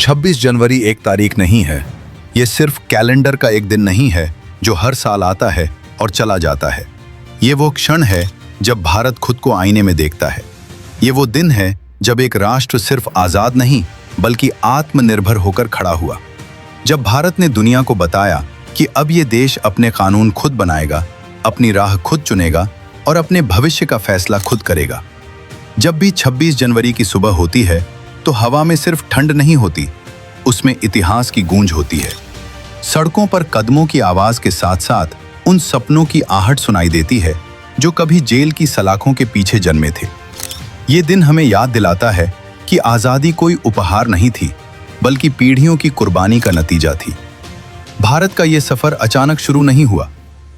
26 जनवरी एक तारीख नहीं है। ये सिर्फ कैलेंडर का एक दिन नहीं है जो हर साल आता है और चला जाता है। ये वो क्षण है जब भारत खुद को आईने में देखता है। ये वो दिन है जब एक राष्ट्र सिर्फ आज़ाद नहीं बल्कि आत्मनिर्भर होकर खड़ा हुआ। जब भारत ने दुनिया को बताया कि अब ये देश अपने कानून खुद बनाएगा, अपनी राह खुद चुनेगा और अपने भविष्य का फैसला खुद करेगा। जब भी 26 जनवरी की सुबह होती है तो हवा में सिर्फ ठंड नहीं होती, उसमें इतिहास की गूंज होती है। सड़कों पर कदमों की आवाज के साथ साथ उन सपनों की आहट सुनाई देती है जो कभी जेल की सलाखों के पीछे जन्मे थे। ये दिन हमें याद दिलाता है कि आज़ादी कोई उपहार नहीं थी बल्कि पीढ़ियों की कुर्बानी का नतीजा थी। भारत का ये सफर अचानक शुरू नहीं हुआ।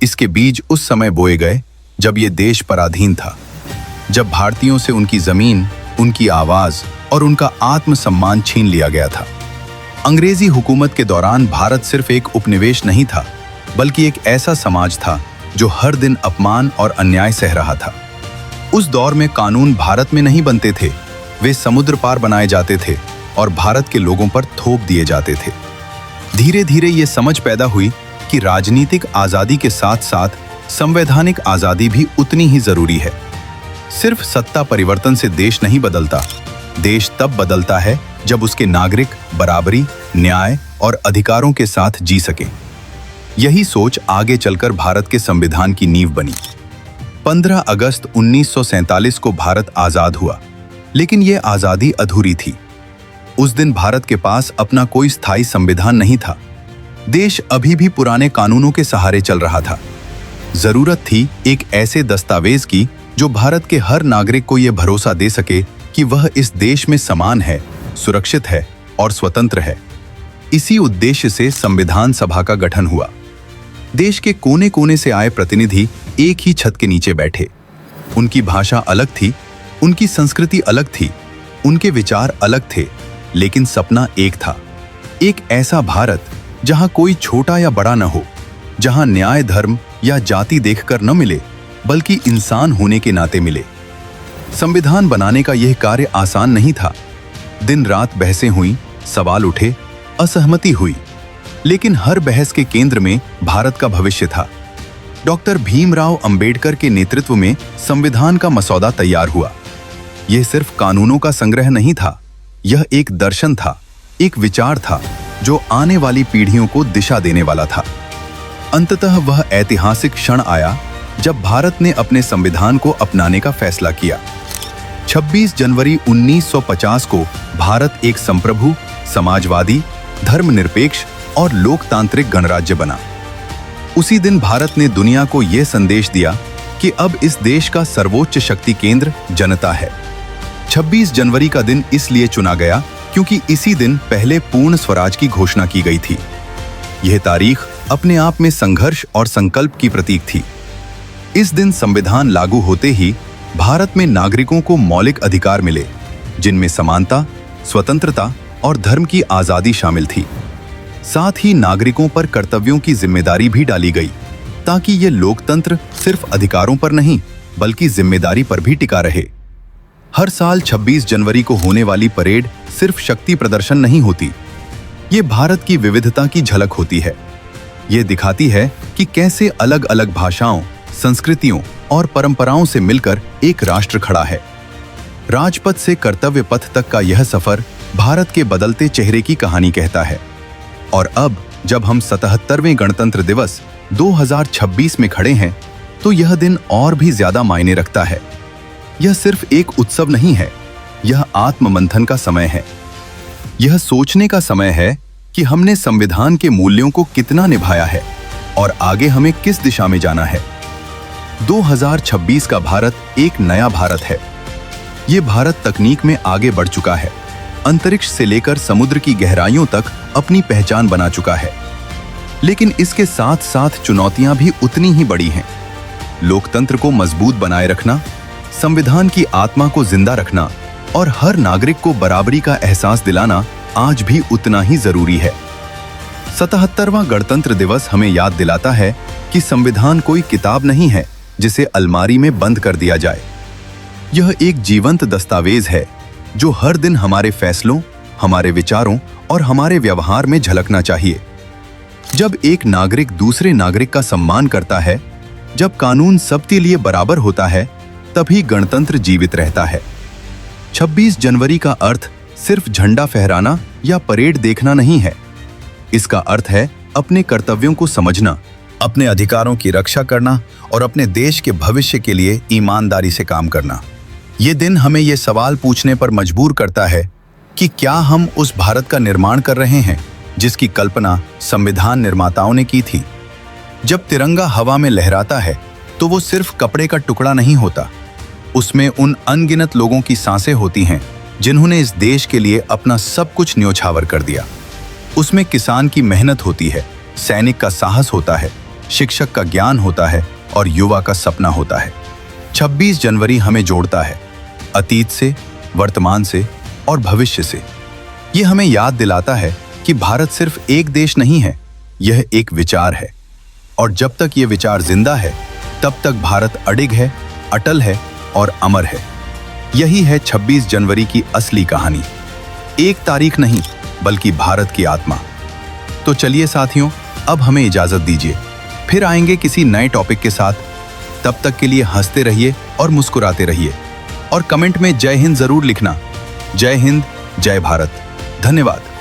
इसके बीज उस समय बोए गए जब ये देश पराधीन था, जब भारतीयों से उनकी जमीन, उनकी आवाज और उनका आत्मसम्मान छीन लिया गया था। अंग्रेजी हुकूमत के दौरान भारत सिर्फ एक उपनिवेश नहीं था बल्कि एक ऐसा समाज था जो हर दिन अपमान और अन्याय सह रहा था। उस दौर में कानून भारत में नहीं बनते थे, वे समुद्र पार बनाए जाते थे और भारत के लोगों पर थोप दिए जाते थे। धीरे धीरे ये समझ पैदा हुई कि राजनीतिक आज़ादी के साथ साथ संवैधानिक आज़ादी भी उतनी ही जरूरी है। सिर्फ सत्ता परिवर्तन से देश नहीं बदलता, देश तब बदलता है जब उसके नागरिक बराबरी, न्याय और अधिकारों के साथ जी सके। यही सोच आगे चलकर भारत के संविधान की नींव बनी। 15 अगस्त 1947 को भारत आजाद हुआ, लेकिन यह आजादी अधूरी थी। उस दिन भारत के पास अपना कोई स्थायी संविधान नहीं था। देश अभी भी पुराने कानूनों के सहारे चल रहा था। जरूरत थी एक ऐसे दस्तावेज की जो भारत के हर नागरिक को यह भरोसा दे सके कि वह इस देश में समान है, सुरक्षित है और स्वतंत्र है। इसी उद्देश्य से संविधान सभा का गठन हुआ। देश के कोने कोने से आए प्रतिनिधि एक ही छत के नीचे बैठे। उनकी भाषा अलग थी, उनकी संस्कृति अलग थी, उनके विचार अलग थे, लेकिन सपना एक था। एक ऐसा भारत जहां कोई छोटा या बड़ा न हो, जहां न्याय धर्म या जाति देखकर न मिले बल्कि इंसान होने के नाते मिले। संविधान बनाने का यह कार्य आसान नहीं था। दिन रात बहसें हुई, सवाल उठे, असहमति हुई, लेकिन हर बहस के केंद्र में भारत का भविष्य था। डॉक्टर भीमराव अंबेडकर के नेतृत्व में संविधान का मसौदा तैयार हुआ। यह सिर्फ कानूनों का संग्रह नहीं था, यह एक दर्शन था, एक विचार था जो आने वाली पीढ़ियों को दिशा देने वाला था। अंततः वह ऐतिहासिक क्षण आया जब भारत ने अपने संविधान को अपनाने का फैसला किया। 26 जनवरी 1950 को भारत एक संप्रभु, समाजवादी, धर्मनिरपेक्ष और लोकतांत्रिक गणराज्य बना। उसी दिन भारत ने दुनिया को यह संदेश दिया कि अब इस देश का सर्वोच्च शक्ति केंद्र जनता है। 26 जनवरी का दिन इसलिए चुना गया क्योंकि इसी दिन पहले पूर्ण स्वराज की घोषणा की गई थी। यह तारीख अपने आप में संघर्ष और संकल्प की प्रतीक थी। इस दिन संविधान लागू होते ही भारत में नागरिकों को मौलिक अधिकार मिले, जिनमें समानता, स्वतंत्रता और धर्म की आज़ादी शामिल थी। साथ ही नागरिकों पर कर्तव्यों की जिम्मेदारी भी डाली गई ताकि ये लोकतंत्र सिर्फ अधिकारों पर नहीं बल्कि जिम्मेदारी पर भी टिका रहे। हर साल 26 जनवरी को होने वाली परेड सिर्फ शक्ति प्रदर्शन नहीं होती, ये भारत की विविधता की झलक होती है। ये दिखाती है कि कैसे अलग अलग भाषाओं, संस्कृतियों और परंपराओं से मिलकर एक राष्ट्र खड़ा है। राजपथ से कर्तव्य पथ तक का यह सफर भारत के बदलते चेहरे की कहानी कहता है। और अब जब हम 77वें गणतंत्र दिवस 2026 में खड़े हैं तो यह दिन और भी ज्यादा मायने रखता है। यह सिर्फ एक उत्सव नहीं है, यह आत्ममंथन का समय है। यह सोचने का समय है कि हमने संविधान के मूल्यों को कितना निभाया है और आगे हमें किस दिशा में जाना है। 2026 का भारत एक नया भारत है। ये भारत तकनीक में आगे बढ़ चुका है, अंतरिक्ष से लेकर समुद्र की गहराइयों तक अपनी पहचान बना चुका है। लेकिन इसके साथ साथ चुनौतियां भी उतनी ही बड़ी हैं। लोकतंत्र को मजबूत बनाए रखना, संविधान की आत्मा को जिंदा रखना और हर नागरिक को बराबरी का एहसास दिलाना आज भी उतना ही जरूरी है। 77वां गणतंत्र दिवस हमें याद दिलाता है कि संविधान कोई किताब नहीं है जिसे अलमारी में बंद कर दिया जाए। यह एक जीवंत दस्तावेज है जो हर दिन हमारे फैसलों, हमारे विचारों और हमारे व्यवहार में झलकना चाहिए। जब एक नागरिक दूसरे नागरिक का सम्मान करता है, जब कानून सबके लिए बराबर होता है, तभी गणतंत्र जीवित रहता है। 26 जनवरी का अर्थ सिर्फ झंडा फहराना या परेड देखना नहीं है। इसका अर्थ है अपने कर्तव्यों को समझना, अपने अधिकारों की रक्षा करना और अपने देश के भविष्य के लिए ईमानदारी से काम करना। ये दिन हमें ये सवाल पूछने पर मजबूर करता है कि क्या हम उस भारत का निर्माण कर रहे हैं जिसकी कल्पना संविधान निर्माताओं ने की थी। जब तिरंगा हवा में लहराता है तो वो सिर्फ कपड़े का टुकड़ा नहीं होता, उसमें उन अनगिनत लोगों की सांसें होती हैं जिन्होंने इस देश के लिए अपना सब कुछ न्योछावर कर दिया। उसमें किसान की मेहनत होती है, सैनिक का साहस होता है, शिक्षक का ज्ञान होता है और युवा का सपना होता है। 26 जनवरी हमें जोड़ता है अतीत से, वर्तमान से और भविष्य से। ये हमें याद दिलाता है कि भारत सिर्फ एक देश नहीं है, यह एक विचार है और जब तक ये विचार जिंदा है तब तक भारत अडिग है, अटल है और अमर है। यही है 26 जनवरी की असली कहानी, एक तारीख नहीं बल्कि भारत की आत्मा। तो चलिए साथियों, अब हमें इजाजत दीजिए, फिर आएंगे किसी नए टॉपिक के साथ। तब तक के लिए हंसते रहिए और मुस्कुराते रहिए और कमेंट में जय हिंद जरूर लिखना। जय हिंद, जय भारत। धन्यवाद।